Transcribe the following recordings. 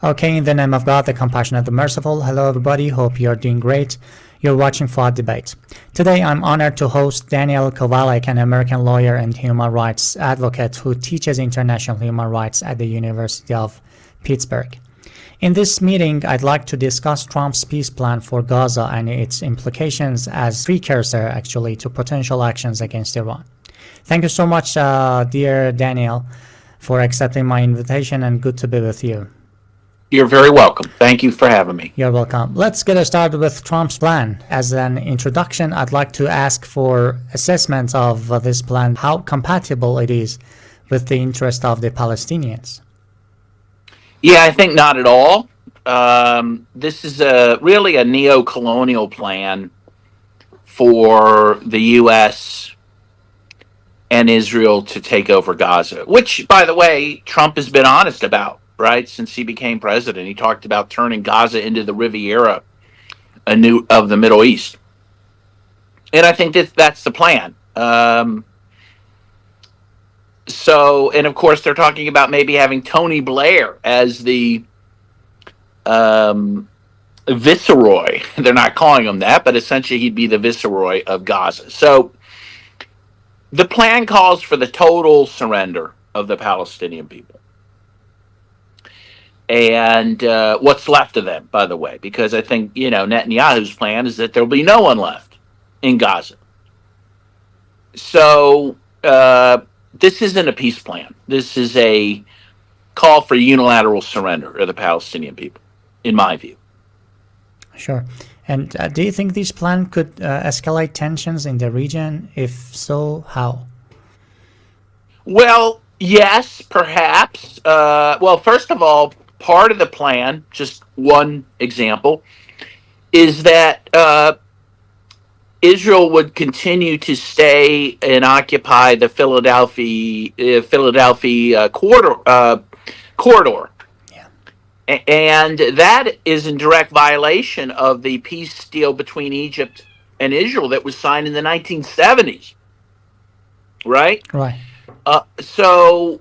Okay, in the name of God, the compassionate, the merciful. Hello, everybody. Hope you're doing great. You're watching FOADEBATE. Today, I'm honored to host Daniel Kovalik, an American lawyer and human rights advocate who teaches international human rights at the University of Pittsburgh. In this meeting, I'd like to discuss Trump's peace plan for Gaza and its implications as precursor, actually, to potential actions against Iran. Thank you so much, dear Daniel, for accepting my invitation, and good to be with you. You're very welcome. Thank you for having me. You're welcome. Let's get started with Trump's plan. As an introduction, I'd like to ask for assessment of this plan, how compatible it is with the interest of the Palestinians. Yeah, I think not at all. This is really a neo-colonial plan for the U.S. and Israel to take over Gaza, which, by the way, Trump has been honest about, right? Since he became president, he talked about turning Gaza into the Riviera of the Middle East, and I think that's the plan. And of course, they're talking about maybe having Tony Blair as the viceroy. They're not calling him that, but essentially he'd be the viceroy of Gaza. So the plan calls for the total surrender of the Palestinian people. And what's left of them, by the way, because I think, Netanyahu's plan is that there'll be no one left in Gaza. So this isn't a peace plan. This is a call for unilateral surrender of the Palestinian people, in my view. Sure. And do you think this plan could escalate tensions in the region? If so, how? Well, yes, perhaps. First of all, part of the plan, just one example, is that Israel would continue to stay and occupy the Philadelphia corridor. Yeah. And that is in direct violation of the peace deal between Egypt and Israel that was signed in the 1970s. Right? Right. So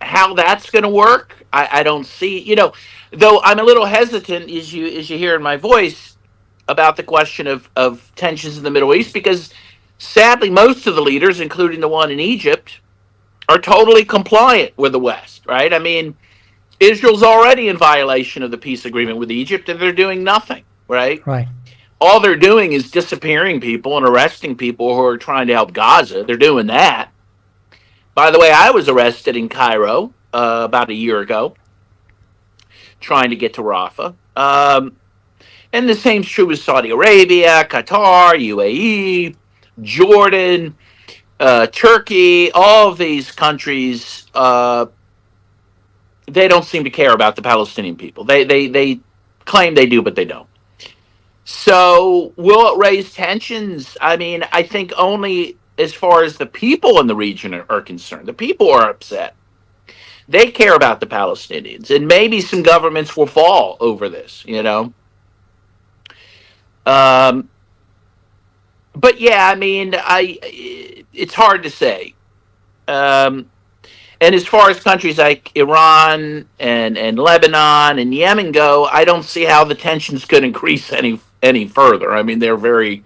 how that's going to work, I don't see. Though I'm a little hesitant, as you hear in my voice, about the question of tensions in the Middle East, because sadly, most of the leaders, including the one in Egypt, are totally compliant with the West. Right? I mean, Israel's already in violation of the peace agreement with Egypt, and they're doing nothing. Right? Right. All they're doing is disappearing people and arresting people who are trying to help Gaza. They're doing that. By the way, I was arrested in Cairo about a year ago, trying to get to Rafah. And the same's true with Saudi Arabia, Qatar, UAE, Jordan, Turkey. All of these countries, they don't seem to care about the Palestinian people. They claim they do, but they don't. So will it raise tensions? I mean, I think only as far as the people in the region are concerned. The people are upset. They care about the Palestinians, and maybe some governments will fall over this, But yeah, I mean, it's hard to say. And as far as countries like Iran and Lebanon and Yemen go, I don't see how the tensions could increase any further. I mean, the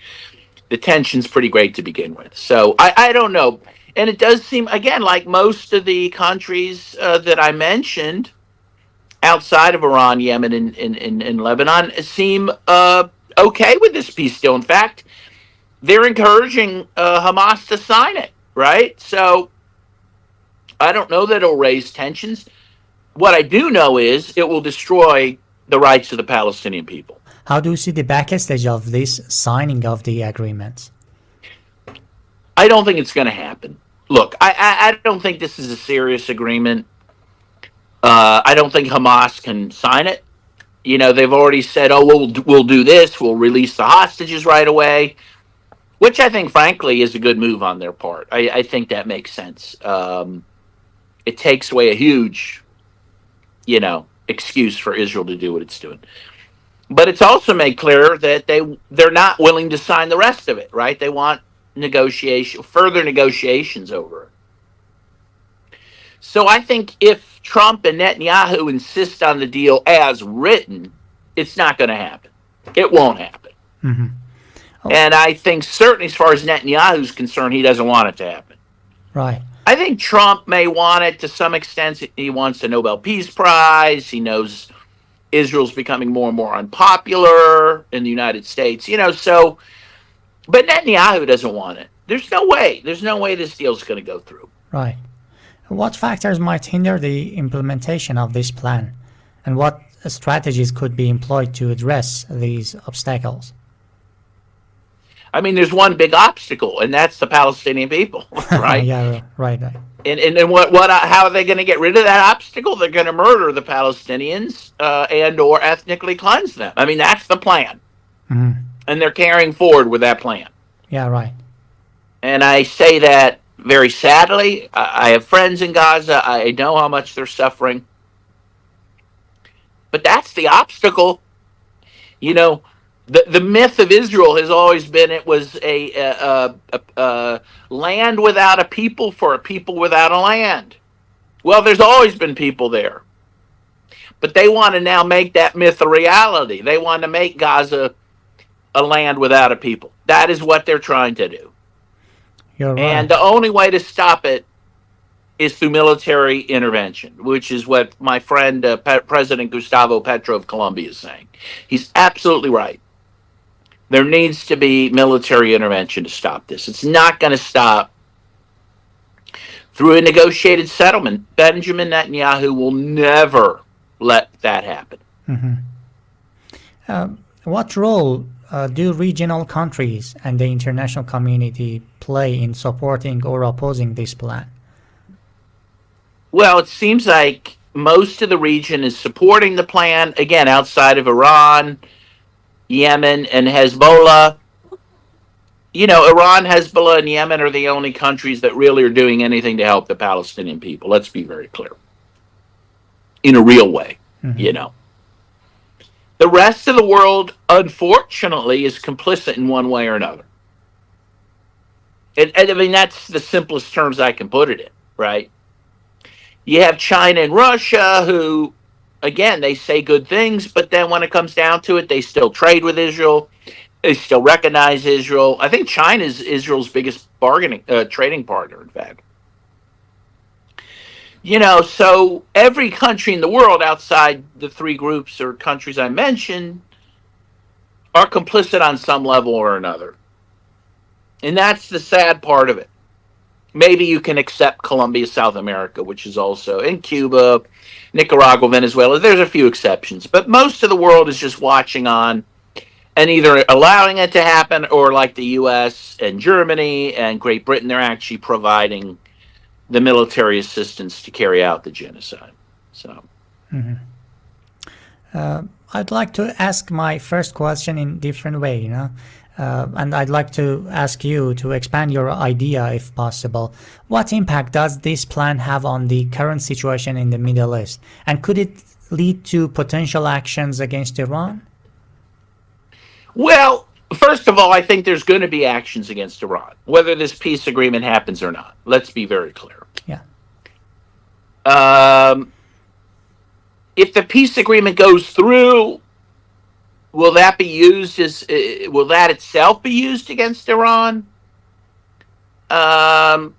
tension's pretty great to begin with. So I don't know. And it does seem, again, like most of the countries that I mentioned outside of Iran, Yemen, and Lebanon seem okay with this peace deal. In fact, they're encouraging Hamas to sign it, right? So I don't know that it'll raise tensions. What I do know is it will destroy the rights of the Palestinian people. How do you see the backstage of this signing of the agreement? I don't think it's going to happen. Look, I don't think this is a serious agreement. I don't think Hamas can sign it. They've already said, "Oh, we'll do this. We'll release the hostages right away," which I think, frankly, is a good move on their part. I think that makes sense. It takes away a huge, excuse for Israel to do what it's doing. But it's also made clear that they're not willing to sign the rest of it. Right? They want further negotiations over it. So I think if Trump and Netanyahu insist on the deal as written, it's not going to happen. It won't happen. Mm-hmm. Oh, And I think certainly as far as Netanyahu's concerned, he doesn't want it to happen. right. I think Trump may want it to some extent. He wants a Nobel Peace Prize. He knows Israel's becoming more and more unpopular in the United States. So, but Netanyahu doesn't want it. There's no way. There's no way this deal's going to go through. Right. What factors might hinder the implementation of this plan, and what strategies could be employed to address these obstacles? I mean, there's one big obstacle, and that's the Palestinian people, right? Yeah, right. And how are they going to get rid of that obstacle? They're going to murder the Palestinians and or ethnically cleanse them. I mean, that's the plan, Mm-hmm. and they're carrying forward with that plan. Yeah, right. And I say that very sadly. I have friends in Gaza. I know how much they're suffering, but that's the obstacle. You know, the myth of Israel has always been it was a land without a people for a people without a land. Well, there's always been people there. But they want to now make that myth a reality. They want to make Gaza a land without a people. That is what they're trying to do. You're And right. the only way to stop it is through military intervention, which is what my friend President Gustavo Petro of Colombia is saying. He's absolutely right. There needs to be military intervention to stop this. It's not going to stop through a negotiated settlement. Benjamin Netanyahu will never let that happen. Mm-hmm. What role do regional countries and the international community play in supporting or opposing this plan? Well, it seems like most of the region is supporting the plan, again, outside of Iran, Yemen, and Hezbollah. Iran, Hezbollah, and Yemen are the only countries that really are doing anything to help the Palestinian people. Let's be very clear. In a real way, Mm-hmm. The rest of the world, unfortunately, is complicit in one way or another. I mean, that's the simplest terms I can put it in, right? You have China and Russia who, again, they say good things, but then when it comes down to it, they still trade with Israel. They still recognize Israel. I think China is Israel's biggest trading partner, in fact. So every country in the world outside the three groups or countries I mentioned are complicit on some level or another. And that's the sad part of it. Maybe you can accept Colombia, South America, which is also in Cuba, Nicaragua, Venezuela. There's a few exceptions, but most of the world is just watching on and either allowing it to happen or like the US and Germany and Great Britain, they're actually providing the military assistance to carry out the genocide. So, I'd like to ask my first question in different way, and I'd like to ask you to expand your idea if possible. What impact does this plan have on the current situation in the Middle East? And could it lead to potential actions against Iran? well, first of all, I think there's going to be actions against Iran, whether this peace agreement happens or not. Let's be very clear. Yeah. If the peace agreement goes through, will that be used as? Will that itself be used against Iran? Again,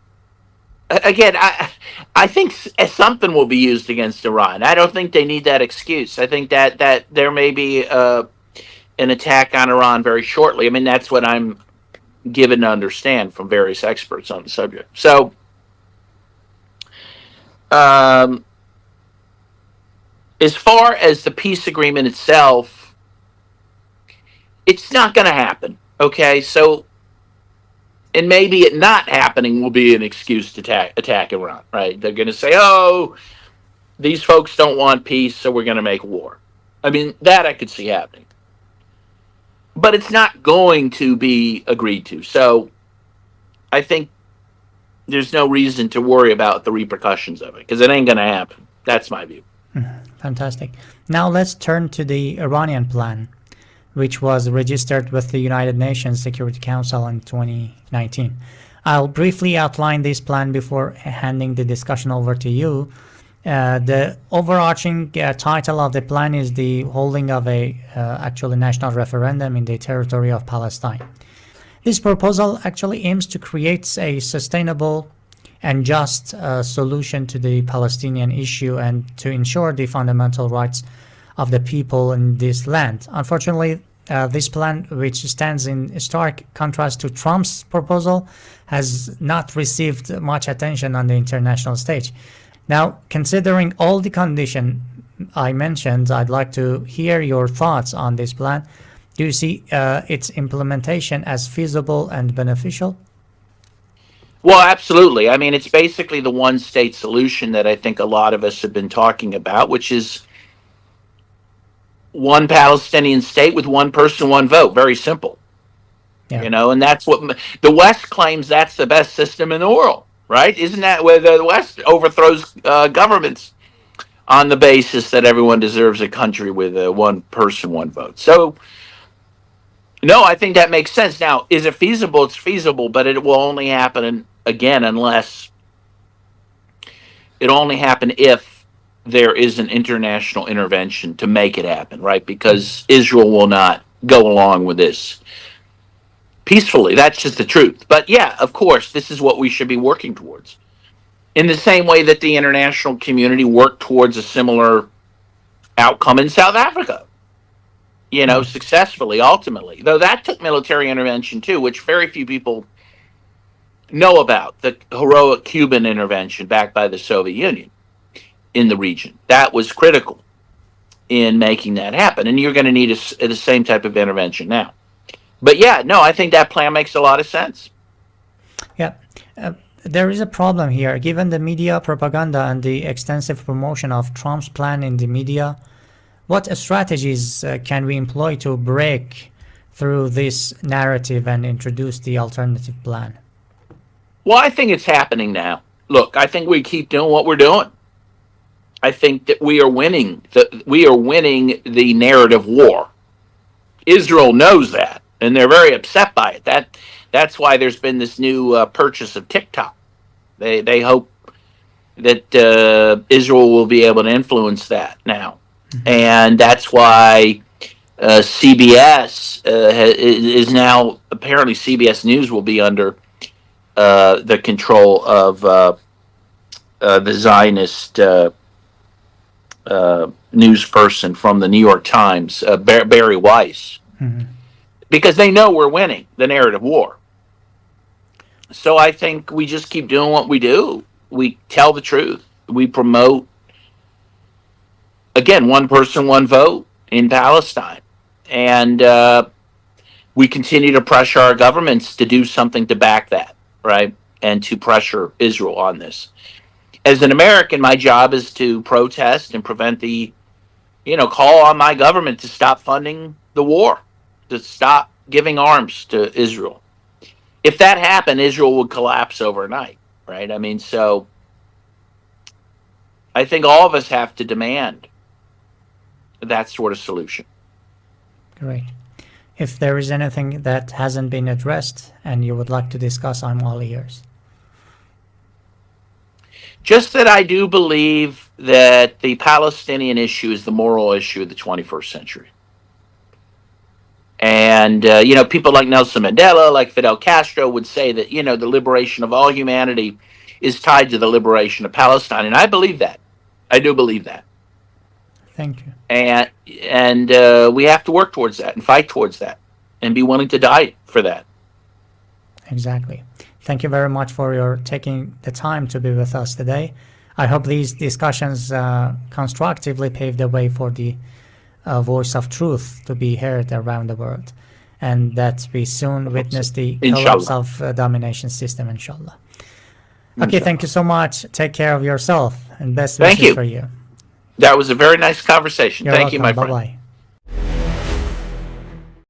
I think something will be used against Iran. I don't think they need that excuse. I think that there may be an attack on Iran very shortly. I mean, that's what I'm given to understand from various experts on the subject. So, as far as the peace agreement itself, it's not going to happen. Okay, so and maybe it not happening will be an excuse to attack Iran. Right? They're going to say, "Oh, these folks don't want peace, so we're going to make war." I mean, that I could see happening, but it's not going to be agreed to. So, I think there's no reason to worry about the repercussions of it because it ain't going to happen. That's my view. Fantastic. Now let's turn to the Iranian plan, which was registered with the United Nations Security Council in 2019. I'll briefly outline this plan before handing the discussion over to you. The overarching title of the plan is the holding of a actually national referendum in the territory of Palestine. This proposal actually aims to create a sustainable and just solution to the Palestinian issue and to ensure the fundamental rights of the people in this land. Unfortunately, this plan, which stands in stark contrast to Trump's proposal, has not received much attention on the international stage. Now, considering all the conditions I mentioned, I'd like to hear your thoughts on this plan. Do you see its implementation as feasible and beneficial? Well, absolutely. I mean, it's basically the one state solution that I think a lot of us have been talking about, which is one Palestinian state with one person, one vote. Very simple. Yeah. And that's what the West claims that's the best system in the world, right? Isn't that where the West overthrows governments on the basis that everyone deserves a country with one person, one vote? So, no, I think that makes sense. Now, is it feasible? It's feasible, but it will only happen again if there is an international intervention to make it happen, right? Because Israel will not go along with this peacefully. That's just the truth. But yeah, of course, this is what we should be working towards. In the same way that the international community worked towards a similar outcome in South Africa, successfully, ultimately. Though that took military intervention too, which very few people know about. The heroic Cuban intervention backed by the Soviet Union in the region. That was critical in making that happen. And you're going to need the same type of intervention now. But yeah, no, I think that plan makes a lot of sense. Yeah. There is a problem here. Given the media propaganda and the extensive promotion of Trump's plan in the media, what strategies can we employ to break through this narrative and introduce the alternative plan? Well, I think it's happening now. Look, I think we keep doing what we're doing. I think that we are winning the narrative war. Israel knows that, and they're very upset by it. That's why there's been this new purchase of TikTok. They hope that Israel will be able to influence that now, and that's why CBS is now apparently CBS News will be under the control of the Zionist news person from the New York Times, Barry Weiss, because they know we're winning the narrative war. So I think we just keep doing what we do. We tell the truth. We promote, again, one person, one vote in Palestine. And we continue to pressure our governments to do something to back that, right? And to pressure Israel on this. As an American, my job is to protest and prevent call on my government to stop funding the war, to stop giving arms to Israel. If that happened, Israel would collapse overnight, right? I mean, so I think all of us have to demand that sort of solution. Great. If there is anything that hasn't been addressed and you would like to discuss, I'm all ears. Just that I do believe that the Palestinian issue is the moral issue of the 21st century. And, people like Nelson Mandela, like Fidel Castro would say that, the liberation of all humanity is tied to the liberation of Palestine. And I believe that. I do believe that. Thank you. And we have to work towards that and fight towards that and be willing to die for that. Exactly. Thank you very much for your taking the time to be with us today. I hope these discussions constructively pave the way for the voice of truth to be heard around the world, and that we soon witness the collapse of domination system, inshallah. Okay, thank you so much. Take care of yourself, and best wishes for you. That was a very nice conversation. You're Thank you, welcome. my friend. Bye-bye.